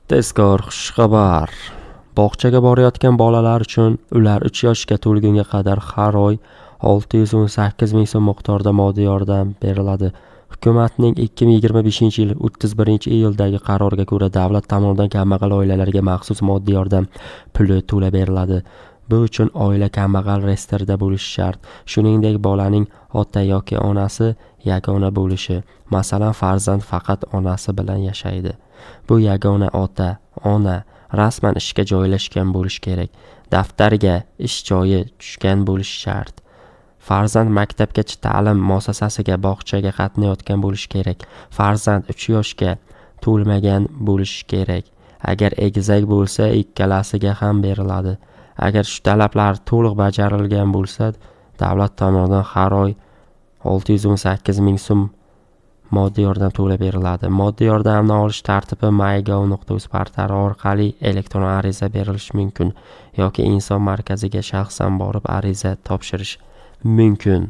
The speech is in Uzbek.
Tezkor xushxabar! Bog'chaga borayotgan bolalar uchun ular 3 yoshga to'lgunga qadar har oy 618 ming so'm miqdorida moddiy yordam beriladi. Hukumatning 2025-yil 31-iyuldagi qaroriga ko'ra davlat tomonidan kambag'al oilalarga maxsus moddiy yordam puli to'lab beriladi. Bu uchun oila kambag'al reyestrida bo'lishi shart. Shuningdek, bolaning ota yoki onasi yagona bo'lishi. Masalan, farzand faqat onasi bilan yashaydi. Bu yagona ota, ona rasman ishga joylashgan bo'lishi kerak. Daftarga ish joyi tushgan bo'lishi shart. Farzand maktabgacha ta'lim muassasasiga, bog'chaga qatnayotgan bo'lishi kerak. Farzand 3 yoshga to'lmagan bo'lishi kerak. Agar egizak bo'lsa, ikkalasiga ham beriladi. Agar shu talablar to'liq bajarilgan bo'lsa, davlat tomonidan har oy 618 ming so'm moddiy yordam to'lab beriladi. Moddiy yordamni olish tartibi mygov.uz portali orqali elektron ariza berilishi mumkin yoki inson markaziga shaxsan borib ariza topshirish mumkin.